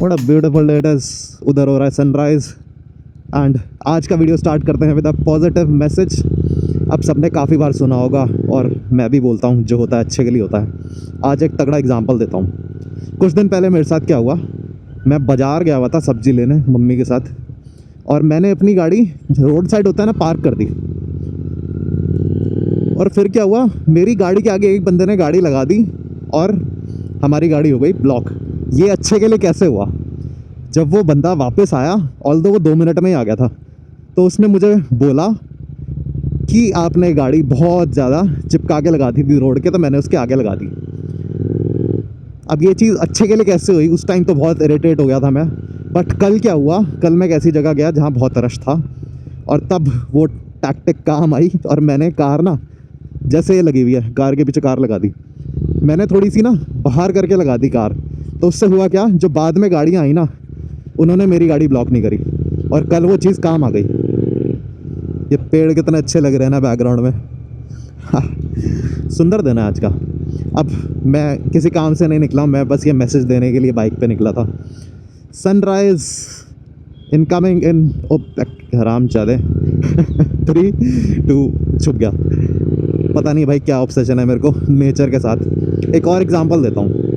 What a beautiful day it is. उधर हो रहा है सनराइज एंड आज का वीडियो स्टार्ट करते हैं विद अ पॉजिटिव मैसेज। अब सबने काफ़ी बार सुना होगा और मैं भी बोलता हूँ, जो होता है अच्छे के लिए होता है। आज एक तगड़ा एग्जांपल देता हूँ। कुछ दिन पहले मेरे साथ क्या हुआ, मैं बाज़ार गया हुआ था सब्ज़ी लेने मम्मी के साथ, और मैंने अपनी गाड़ी रोड साइड होता है ना, पार्क कर दी। और फिर क्या हुआ, मेरी गाड़ी के आगे एक बंदे ने गाड़ी लगा दी और हमारी गाड़ी हो गई ब्लॉक। ये अच्छे के लिए कैसे हुआ? जब वो बंदा वापस आया, ऑल्दो वो 2 मिनट में ही आ गया था, तो उसने मुझे बोला कि आपने गाड़ी बहुत ज़्यादा चिपका के लगा दी थी रोड के, तो मैंने उसके आगे लगा दी। अब ये चीज़ अच्छे के लिए कैसे हुई? उस टाइम तो बहुत इरिटेट हो गया था मैं। बट कल क्या हुआ, कल मैं एक ऐसी जगह गया जहाँ बहुत रश था, और तब वो टैक्टिक काम आई। और मैंने कार ना, जैसे ये लगी हुई है, कार के पीछे कार लगा दी, मैंने थोड़ी सी ना बाहर करके लगा दी कार। तो उससे हुआ क्या, जो बाद में गाड़ियाँ आई ना, उन्होंने मेरी गाड़ी ब्लॉक नहीं करी, और कल वो चीज़ काम आ गई। ये पेड़ कितने अच्छे लग रहे हैं ना बैकग्राउंड में। हाँ, सुंदर दिन है आज का। अब मैं किसी काम से नहीं निकला, मैं बस ये मैसेज देने के लिए बाइक पे निकला था। सनराइज इनकमिंग इन हराम चादे 3 2 छुप गया। पता नहीं भाई क्या ऑब्सेशन है मेरे को नेचर के साथ। एक और एग्जांपल देता हूँ,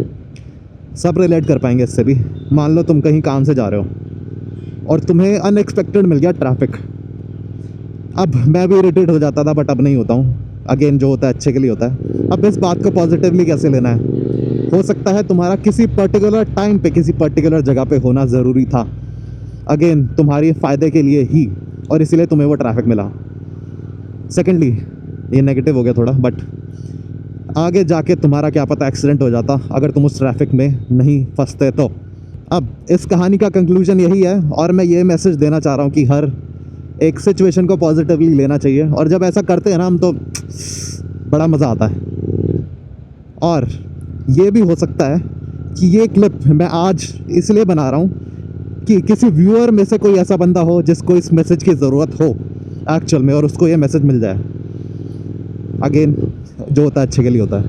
सब रिलेट कर पाएंगे इससे भी। मान लो तुम कहीं काम से जा रहे हो और तुम्हें अनएक्सपेक्टेड मिल गया ट्रैफिक। अब मैं भी इरिटेट हो जाता था, बट अब नहीं होता हूँ। अगेन, जो होता है अच्छे के लिए होता है। अब इस बात को पॉजिटिवली कैसे लेना है? हो सकता है तुम्हारा किसी पर्टिकुलर टाइम पे किसी पर्टिकुलर जगह पे होना ज़रूरी था, अगेन तुम्हारे फ़ायदे के लिए ही, और इसीलिए तुम्हें वो ट्रैफिक मिला। सेकेंडली, ये नेगेटिव हो गया थोड़ा, बट आगे जाके तुम्हारा क्या पता एक्सीडेंट हो जाता अगर तुम उस ट्रैफिक में नहीं फंसते तो। अब इस कहानी का कंक्लूजन यही है, और मैं ये मैसेज देना चाह रहा हूँ कि हर एक सिचुएशन को पॉजिटिवली लेना चाहिए, और जब ऐसा करते हैं ना हम, तो बड़ा मज़ा आता है। और ये भी हो सकता है कि ये क्लिप मैं आज इसलिए बना रहा हूँ कि किसी व्यूअर में से कोई ऐसा बंदा हो जिसको इस मैसेज की ज़रूरत हो एक्चुअल में, और उसको ये मैसेज मिल जाए। अगेन, जो होता है अच्छे के लिए होता है।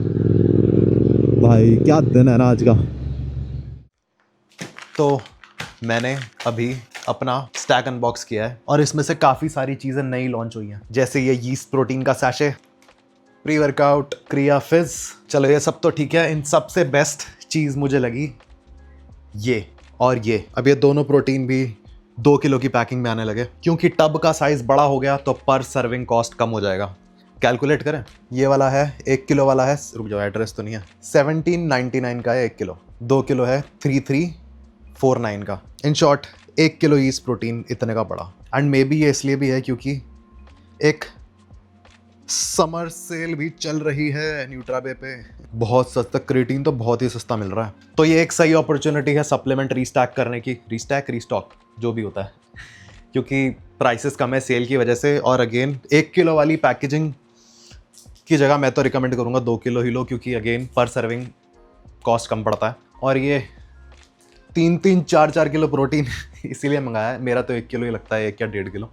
भाई क्या दिन है ना आज का। तो मैंने अभी अपना स्टैक अनबॉक्स किया है और इसमें से काफ़ी सारी चीज़ें नई लॉन्च हुई हैं, जैसे ये यीस्ट प्रोटीन का सैशे, प्री वर्कआउट क्रिया फिज। चलो ये सब तो ठीक है, इन सब से बेस्ट चीज़ मुझे लगी ये और ये। अब ये दोनों प्रोटीन भी 2 किलो की पैकिंग में आने लगे, क्योंकि टब का साइज़ बड़ा हो गया तो पर सर्विंग कॉस्ट कम हो जाएगा। कैलकुलेट करें, ये वाला है 1 किलो वाला है, रुक जाओ एड्रेस तो नहीं है, 1799 का है 1 किलो। 2 किलो है 3349 का। In short 1 kilo east protein इतने का पड़ा। एंड मे बी ये इसलिए भी है क्योंकि एक समर सेल भी चल रही है न्यूट्राबे पे, बहुत सस्ता। क्रिएटिन तो बहुत ही सस्ता मिल रहा है, तो ये एक सही अपॉर्चुनिटी है सप्लीमेंट रीस्टैक करने की, रीस्टॉक जो भी होता है, क्योंकि प्राइसेस कम है सेल की वजह से। और अगेन 1 किलो वाली पैकेजिंग की जगह मैं तो रिकमेंड करूँगा 2 किलो ही लो, क्योंकि अगेन पर सर्विंग कॉस्ट कम पड़ता है। और ये 3-4 किलो प्रोटीन इसीलिए मंगाया है। मेरा तो 1 किलो ही लगता है, 1 या 1.5 किलो,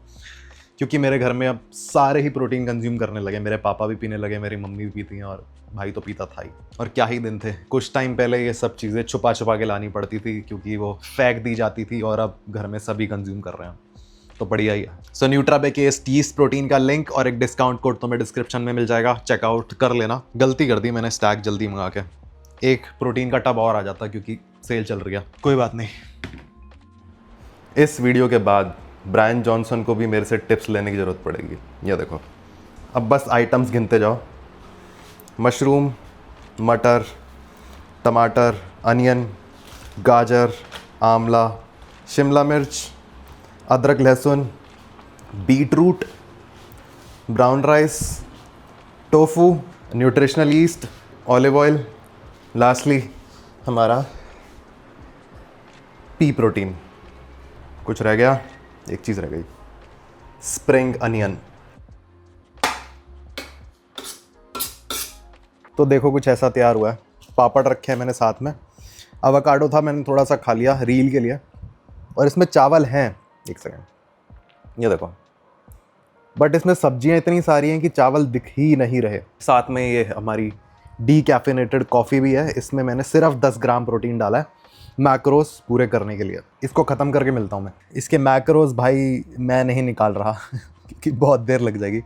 क्योंकि मेरे घर में अब सारे ही प्रोटीन कंज्यूम करने लगे। मेरे पापा भी पीने लगे, मेरी मम्मी भी पीती हैं, और भाई तो पीता था ही। और क्या ही दिन थे, कुछ टाइम पहले ये सब चीज़ें छुपा छुपा के लानी पड़ती थी, क्योंकि वो फेंक दी जाती थी, और अब घर में सभी कंज्यूम कर रहे हैं, तो बढ़िया ही है। सो न्यूट्राबे के इस यीस्ट प्रोटीन का लिंक और एक डिस्काउंट कोड तुम्हें डिस्क्रिप्शन में मिल जाएगा, चेकआउट कर लेना। गलती कर दी मैंने स्टैक जल्दी मंगा के, एक प्रोटीन का टब और आ जाता क्योंकि सेल चल रही है। कोई बात नहीं। इस वीडियो के बाद ब्रायन जॉनसन को भी मेरे से टिप्स लेने की ज़रूरत पड़ेगी। ये देखो, अब बस आइटम्स गिनते जाओ। मशरूम, मटर, टमाटर, अनियन, गाजर, आंवला, शिमला मिर्च, अदरक लहसुन, beetroot, brown rice, tofu, nutritional yeast, olive oil, lastly हमारा पी प्रोटीन। कुछ रह गया, एक चीज़ रह गई, स्प्रिंग अनियन। तो देखो कुछ ऐसा तैयार हुआ है। पापड़ रखे हैं मैंने साथ में, अवाकाडो था मैंने थोड़ा सा खा लिया रील के लिए, और इसमें चावल हैं, एक सेकेंड, ये देखो। बट इसमें सब्जियां इतनी सारी हैं कि चावल दिख ही नहीं रहे। साथ में ये हमारी डीकैफिनेटेड कॉफ़ी भी है। इसमें मैंने सिर्फ 10 ग्राम प्रोटीन डाला है मैक्रोस पूरे करने के लिए। इसको ख़त्म करके मिलता हूँ मैं। इसके मैक्रोस भाई मैं नहीं निकाल रहा क्योंकि बहुत देर लग जाएगी।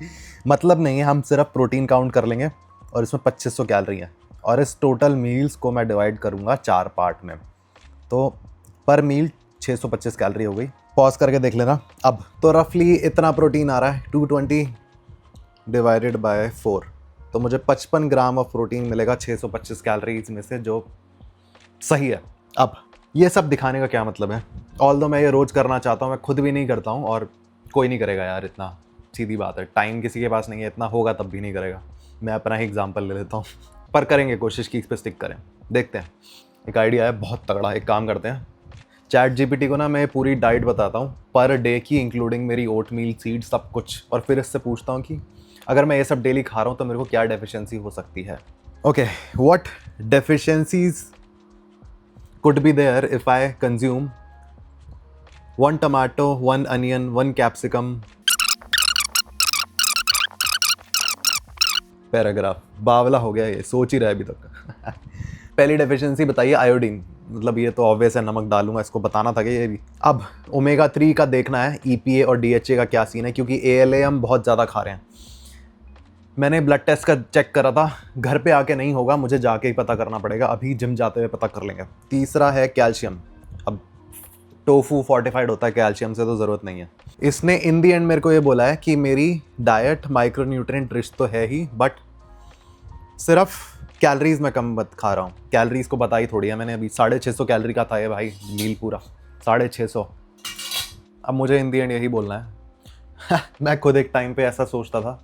मतलब नहीं है, हम सिर्फ प्रोटीन काउंट कर लेंगे और इसमें 2500 कैलोरी है और इस टोटल मील्स को मैं डिवाइड करूँगा 4 पार्ट में, तो पर मील 625 कैलोरी हो गई। पॉज करके देख लेना। अब तो रफली इतना प्रोटीन आ रहा है 220 डिवाइडेड बाय 4, तो मुझे 55 ग्राम ऑफ प्रोटीन मिलेगा 625 कैलोरीज में से, जो सही है। अब ये सब दिखाने का क्या मतलब है? ऑल्दो मैं ये रोज़ करना चाहता हूँ, मैं खुद भी नहीं करता हूँ और कोई नहीं करेगा यार, इतना सीधी बात है। टाइम किसी के पास नहीं है, इतना होगा तब भी नहीं करेगा। मैं अपना ही एग्जाम्पल ले लेता हूँ, पर करेंगे कोशिश की इस पर स्टिक करें। देखते हैं, एक आइडिया है बहुत तगड़ा। एक काम करते हैं, चैट जीपीटी को ना मैं पूरी डाइट बताता हूँ पर डे की, इंक्लूडिंग मेरी ओट मील, सीड, सब कुछ, और फिर इससे पूछता हूँ कि अगर मैं ये सब डेली खा रहा हूँ तो मेरे को क्या डेफिशिएंसी हो सकती है। Okay, what deficiencies could be there if I consume 1 tomato, 1 onion, 1 capsicum, paragraph. बावला हो गया ये, सोच ही रहा है अभी तक। पहली डेफिशिएंसी बताइए, आयोडीन। मतलब ये तो ऑब्वियस है, नमक डालूंगा, इसको बताना था कि ये भी। अब ओमेगा 3 का देखना है, EPA और DHA का क्या सीन है, क्योंकि ALA हम बहुत ज़्यादा खा रहे हैं। मैंने ब्लड टेस्ट का चेक करा था, घर पे आके नहीं होगा, मुझे जाके ही पता करना पड़ेगा। अभी जिम जाते हुए पता कर लेंगे। तीसरा है कैल्शियम। अब टोफू फोर्टिफाइड होता है कैल्शियम से, तो ज़रूरत नहीं है। इसने इन दी एंड मेरे को ये बोला है कि मेरी डाइट माइक्रोन्यूट्रिएंट रिच तो है ही, बट सिर्फ कैलोरीज में कम मत खा रहा हूँ। कैलोरीज को बताई थोड़ी है मैंने, अभी 650 कैलोरी का था ये भाई मील पूरा, 650। अब मुझे इन दी एंड यही बोलना है। मैं खुद एक टाइम पे ऐसा सोचता था,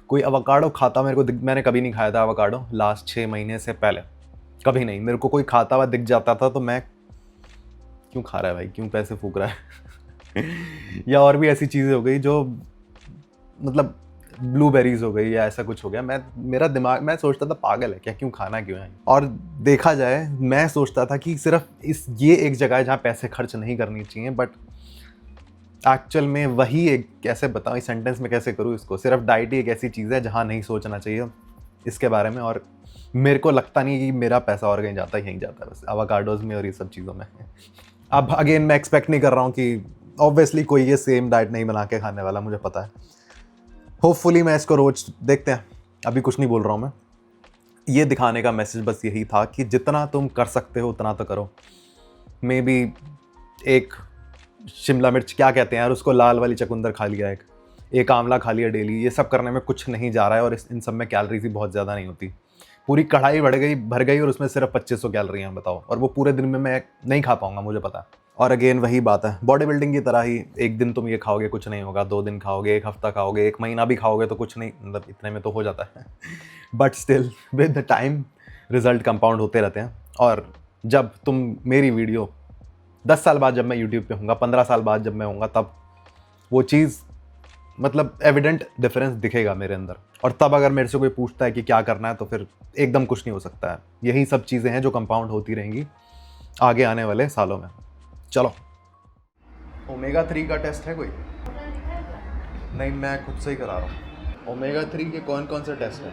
कोई अवोकाडो खाता मेरे को मैंने कभी नहीं खाया था अवोकाडो लास्ट 6 महीने से पहले, कभी नहीं। मेरे को कोई खाता हुआ दिख जाता था तो मैं, क्यों खा रहा है भाई, क्यों पैसे फूक रहा है। या और भी ऐसी चीज़ें हो गई जो, मतलब ब्लूबेरीज हो गई या ऐसा कुछ हो गया। मेरा दिमाग, मैं सोचता था पागल है क्या, क्यों खाना क्यों है। और देखा जाए, मैं सोचता था कि सिर्फ ये एक जगह है जहाँ पैसे खर्च नहीं करनी चाहिए, बट एक्चुअल में वही एक, कैसे बताऊँ इस सेंटेंस में कैसे करूँ इसको, सिर्फ डाइट ही एक ऐसी चीज़ है जहाँ नहीं सोचना चाहिए इसके बारे में। और मेरे को लगता नहीं कि मेरा पैसा और कहीं जाता है, यहीं जाता है बस एवोकाडोज में और ये सब चीज़ों में। अब अगेन मैं एक्सपेक्ट नहीं कर रहा हूँ कि ऑब्वियसली कोई ये सेम डाइट नहीं बना के खाने वाला, मुझे पता है। होपफुली मैं इसको रोज देखते हैं, अभी कुछ नहीं बोल रहा हूँ मैं। ये दिखाने का मैसेज बस यही था कि जितना तुम कर सकते हो उतना तो करो। मे बी एक शिमला मिर्च, क्या कहते हैं यार उसको, लाल वाली चकुंदर खा लिया, एक आंवला खा लिया डेली, ये सब करने में कुछ नहीं जा रहा है और इन सब में कैलोरीज भी बहुत ज़्यादा नहीं होती। पूरी कढ़ाई भर गई और उसमें सिर्फ 2500 कैलोरी हैं, बताओ। और वो पूरे दिन में मैं नहीं खा पाऊंगा, मुझे पता है। और अगेन वही बात है, बॉडी बिल्डिंग की तरह ही, एक दिन तुम ये खाओगे कुछ नहीं होगा, 2 दिन खाओगे, 1 हफ्ता खाओगे, 1 महीना भी खाओगे तो कुछ नहीं, मतलब इतने में तो हो जाता है। But still with the time result compound होते रहते हैं। और जब तुम मेरी वीडियो 10 साल बाद जब मैं यूट्यूब पे हूँगा, 15 साल बाद जब मैं हूँगा, तब वो चीज़, मतलब एविडेंट डिफरेंस दिखेगा मेरे अंदर। और तब अगर मेरे से कोई पूछता है कि क्या करना है, तो फिर एकदम कुछ नहीं हो सकता है। यही सब चीज़ें हैं जो कंपाउंड होती रहेंगी आगे आने वाले सालों में। चलो, ओमेगा 3 का टेस्ट है कोई? नहीं, मैं खुद से ही करा रहा हूँ। ओमेगा 3 के कौन कौन से टेस्ट हैं?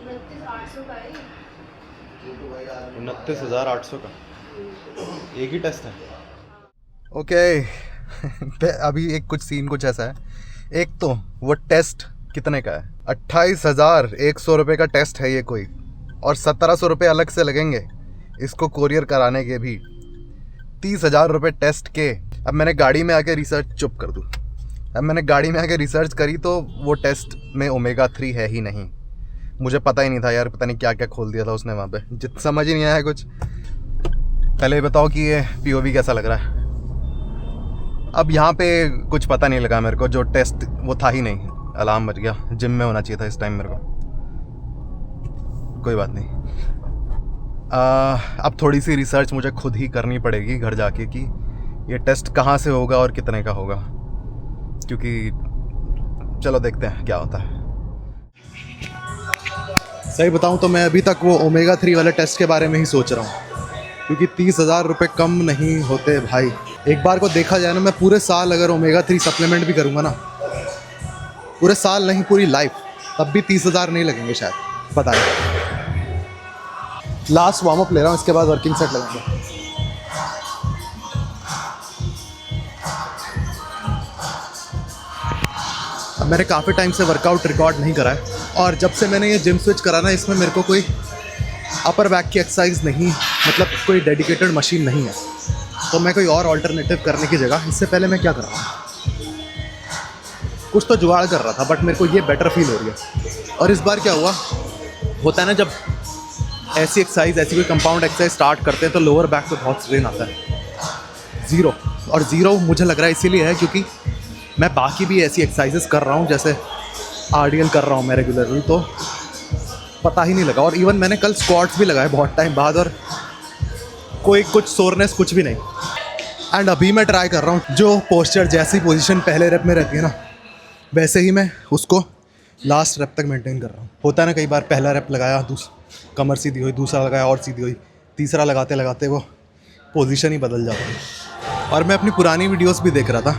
29,800 का एक ही टेस्ट है। ओके। अभी एक कुछ सीन कुछ ऐसा है। एक तो वो टेस्ट कितने का है? 28,100 रुपये का टेस्ट है ये कोई, और 1700 रुपये अलग से लगेंगे इसको कोरियर कराने के भी। 30,000 रुपये टेस्ट के। अब मैंने गाड़ी में आके रिसर्च, चुप कर दूँ, अब मैंने गाड़ी में आके रिसर्च करी तो वो टेस्ट में ओमेगा 3 है ही नहीं। मुझे पता ही नहीं था यार, पता नहीं क्या क्या खोल दिया था उसने वहाँ पे, समझ ही नहीं आया कुछ। पहले बताओ कि ये POV कैसा लग रहा है। अब यहाँ पे कुछ पता नहीं लगा मेरे को, जो टेस्ट वो था ही नहीं। अलार्म बज गया, जिम में होना चाहिए था इस टाइम मेरे को। कोई बात नहीं, अब थोड़ी सी रिसर्च मुझे खुद ही करनी पड़ेगी घर जाके कि ये टेस्ट कहाँ से होगा और कितने का होगा, क्योंकि चलो देखते हैं क्या होता है। सही बताऊँ तो मैं अभी तक वो ओमेगा 3 वाले टेस्ट के बारे में ही सोच रहा हूँ, क्योंकि 30,000 रुपये कम नहीं होते भाई। एक बार को देखा जाए ना, मैं पूरे साल अगर ओमेगा 3 सप्लीमेंट भी करूँगा ना, पूरे साल नहीं पूरी लाइफ, तब भी 30,000 नहीं लगेंगे शायद, पता नहीं। लास्ट वार्म अप ले रहा हूँ, इसके बाद वर्किंग सेट लगाएंगे। अब मैंने काफ़ी टाइम से वर्कआउट रिकॉर्ड नहीं करा है, और जब से मैंने ये जिम स्विच करा ना, इसमें मेरे को कोई अपर बैक की एक्सरसाइज नहीं, मतलब कोई डेडिकेटेड मशीन नहीं है। तो मैं कोई और अल्टरनेटिव करने की जगह इससे पहले मैं क्या कर रहा हूँ, कुछ तो जुगाड़ कर रहा था, बट मेरे को ये बेटर फील हो रही है। और इस बार क्या हुआ, होता है ना जब ऐसी एक्सरसाइज, ऐसी कोई कंपाउंड एक्सरसाइज स्टार्ट करते हैं तो लोअर बैक पे बहुत स्ट्रेन आता है। ज़ीरो, और ज़ीरो मुझे लग रहा है इसीलिए है क्योंकि मैं बाकी भी ऐसी एक्सरसाइजेस कर रहा हूँ, जैसे आरडीएल कर रहा हूँ मैं रेगुलरली, तो पता ही नहीं लगा। और इवन मैंने कल स्क्वाट्स भी लगाए बहुत टाइम बाद, और कोई कुछ सोरनेस कुछ भी नहीं। एंड अभी मैं ट्राई कर रहा हूँ जो पोस्चर, जैसी पोजीशन पहले रेप में रहती है ना, वैसे ही मैं उसको लास्ट रेप तक मेंटेन कर रहा हूँ। होता है ना कई बार पहला रेप लगाया, कमर सीधी हुई, दूसरा लगाया और सीधी हुई, तीसरा लगाते लगाते वो पोजीशन ही बदल जाता है। और मैं अपनी पुरानी वीडियोस भी देख रहा था,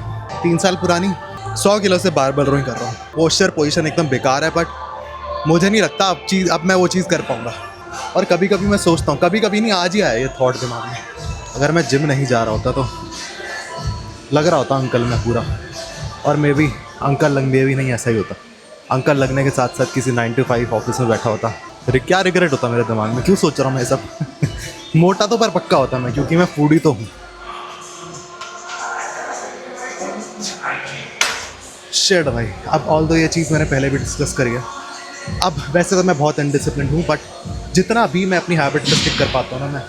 3 साल पुरानी, 100 किलो से बारबेल रोइंग कर रहा हूँ। पोस्चर पोजीशन एकदम बेकार है, बट मुझे नहीं लगता अब मैं वो चीज़ कर पाऊँगा। और कभी कभी मैं सोचता हूँ, कभी कभी नहीं, आज ही आया ये थॉट दिमाग में, अगर मैं जिम नहीं जा रहा होता तो लग रहा होता अंकल मैं पूरा, और मे भी अंकल लग में भी नहीं ऐसा ही होता। अंकल लगने के साथ साथ किसी 9 to 5 ऑफिस में बैठा होता। क्या रिग्रेट होता मेरे दिमाग में, क्यों सोच रहा हूँ मैं सब मोटा तो पर पक्का होता मैं, क्योंकि मैं फूडी तो हूँ। शेड भाई, अब ऑल दो ये चीज़ मैंने पहले भी डिस्कस करी है। अब वैसे तो मैं बहुत अनडिसिप्लिन हूँ, बट जितना भी मैं अपनी हैबिट पे स्टिक कर पाता हूँ ना, मैं,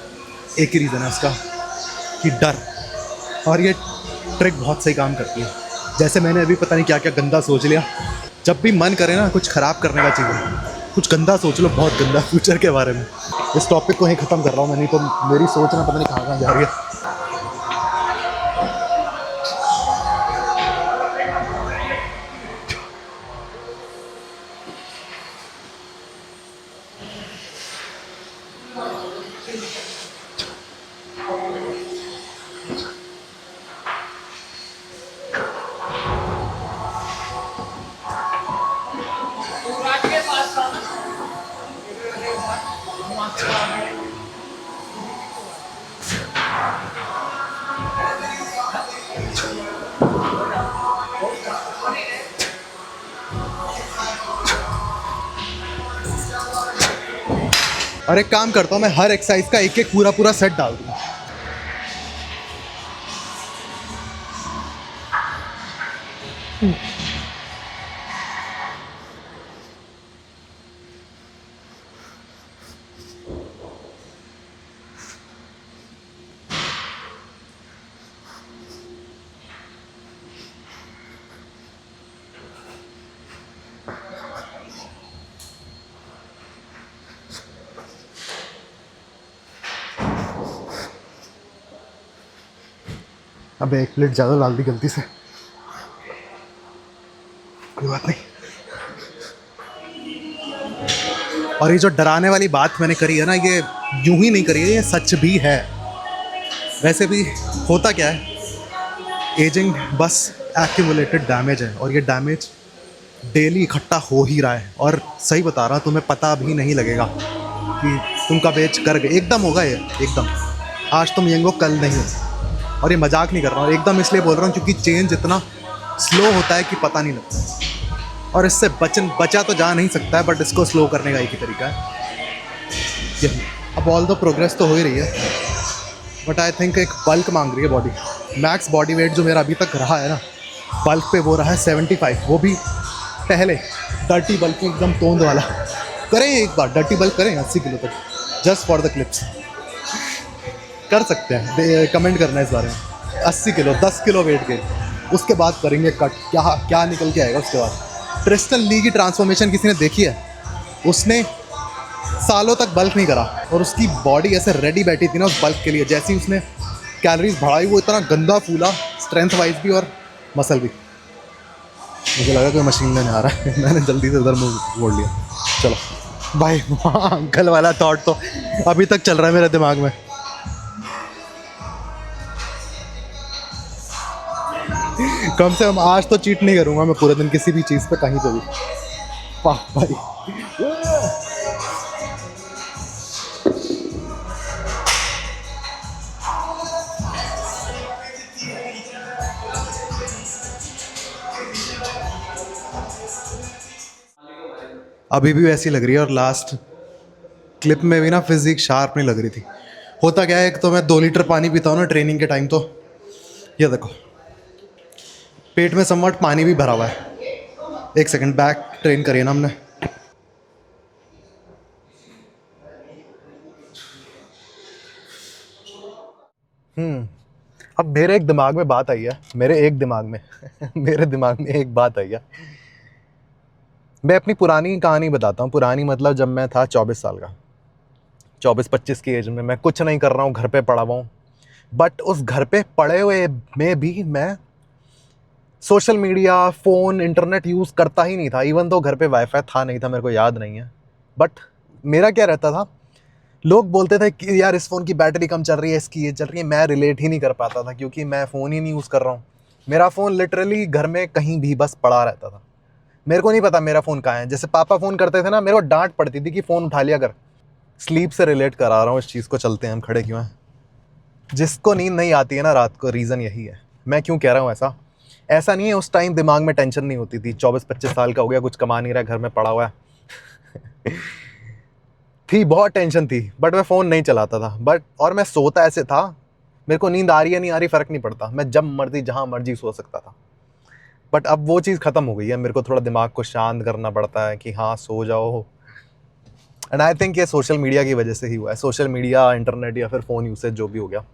एक ही रीज़न है उसका कि डर। और ये ट्रिक बहुत सही काम करती है। जैसे मैंने अभी पता नहीं क्या क्या गंदा सोच लिया। जब भी मन करे ना कुछ ख़राब करने का चीज़, कुछ गंदा सोच लो, बहुत गंदा, फ्यूचर के बारे में। इस टॉपिक को ही ख़त्म कर रहा हूँ मैं, नहीं तो मेरी सोच ना पता नहीं कहाँ कहाँ जा रही है। और एक काम करता हूँ, मैं हर एक्सरसाइज का एक एक पूरा पूरा सेट डाल दूँगा। अब 1 प्लेट ज़्यादा डाल दी गलती से, कोई बात नहीं। और ये जो डराने वाली बात मैंने करी है ना, ये यूं ही नहीं करी है, ये सच भी है। वैसे भी होता क्या है, एजिंग बस एक्यूमुलेटेड डैमेज है, और ये डैमेज डेली इकट्ठा हो ही रहा है। और सही बता रहा, तुम्हें पता भी नहीं लगेगा कि तुम कब एज कर गए, एकदम होगा ये, एकदम। आज तुम यंग हो, कल नहीं हो। और ये मजाक नहीं कर रहा हूँ, एकदम इसलिए बोल रहा हूँ क्योंकि चेंज इतना स्लो होता है कि पता नहीं लगता। और इससे बचा तो जा नहीं सकता है, बट इसको स्लो करने का एक ही तरीका है। अब ऑल द प्रोग्रेस तो हो ही रही है, बट आई थिंक एक बल्क मांग रही है बॉडी। मैक्स बॉडी वेट जो मेरा अभी तक रहा है ना बल्क पे, वो रहा है 75, वो भी पहले डर्टी बल्क एकदम तोंद वाला। करें एक बार डर्टी बल्क करें 80 किलो तक, जस्ट फॉर द क्लिप्स। कर सकते हैं, कमेंट करना है इस बारे में। 80 किलो, 10 किलो वेट गेन, उसके बाद करेंगे कट, क्या निकल के आएगा उसके बाद। क्रिस्टल ली की ट्रांसफॉर्मेशन किसी ने देखी है? उसने सालों तक बल्क नहीं करा, और उसकी बॉडी ऐसे रेडी बैठी थी ना उस बल्क के लिए। जैसे ही उसने कैलोरीज बढ़ाई, वो इतना गंदा फूला, स्ट्रेंथ वाइज भी और मसल भी। मुझे लगा कोई मशीन लेने आ रहा है मैंने जल्दी से उधर मुंह मोड़ लिया। चलो भाई, अंकल वाला थॉट तो अभी तक चल रहा है मेरे दिमाग में। कम से कम आज तो चीट नहीं करूँगा मैं पूरे दिन किसी भी चीज़ पे, कहीं पे भी। वाह भाई, अभी भी वैसी लग रही है और लास्ट क्लिप में भी ना फिजिक शार्प नहीं लग रही थी। होता क्या है, एक तो मैं 2 लीटर पानी पीता हूँ ना ट्रेनिंग के टाइम, तो ये देखो पेट में समवट पानी भी भरा हुआ है। एक सेकंड, बैक ट्रेन करिए ना हमने। अब मेरे एक दिमाग में बात आई है, मेरे एक दिमाग में मेरे दिमाग में एक बात आई है। मैं अपनी पुरानी कहानी बताता हूँ। पुरानी मतलब जब मैं था 24 साल का, 24-25 की एज में, मैं कुछ नहीं कर रहा हूँ, घर पे पड़ा हुआ हूँ। बट उस घर पे पड़े हुए में भी मैं social media, phone, internet use करता ही नहीं था। इवन तो घर पे वाईफाई था नहीं था, मेरे को याद नहीं है। बट मेरा क्या रहता था, लोग बोलते थे कि यार इस फ़ोन की बैटरी कम चल रही है, इसकी ये चल रही है। मैं रिलेट ही नहीं कर पाता था क्योंकि मैं फ़ोन ही नहीं यूज़ कर रहा हूँ। मेरा फ़ोन लिटरली घर में कहीं भी बस पड़ा रहता था। मेरे को नहीं पता मेरा फ़ोन कहाँ है। जैसे पापा फ़ोन करते थे ना, मेरे को डांट पड़ती थी कि फ़ोन उठा लिया कर। स्लीप से रिलेट करा रहा हूँ इस चीज़ को। चलते हैं हम, खड़े क्यों हैं। जिसको नींद नहीं आती है ना रात को, रीज़न यही है। मैं क्यों कह रहा हूँ ऐसा, ऐसा नहीं है उस टाइम दिमाग में टेंशन नहीं होती थी। 24-25 साल का हो गया, कुछ कमा नहीं रहा, घर में पड़ा हुआ है थी, बहुत टेंशन थी। बट मैं फ़ोन नहीं चलाता था। बट और मैं सोता ऐसे था, मेरे को नींद आ रही है नहीं आ रही फ़र्क नहीं पड़ता, मैं जब मर्जी जहाँ मर्जी सो सकता था। बट अब वो चीज़ ख़त्म हो गई है। मेरे को थोड़ा दिमाग को शांत करना पड़ता है कि हाँ सो जाओ। एंड आई थिंक ये सोशल मीडिया की वजह से ही हुआ है। सोशल मीडिया, इंटरनेट या फिर फ़ोन यूसेज जो भी हो गया।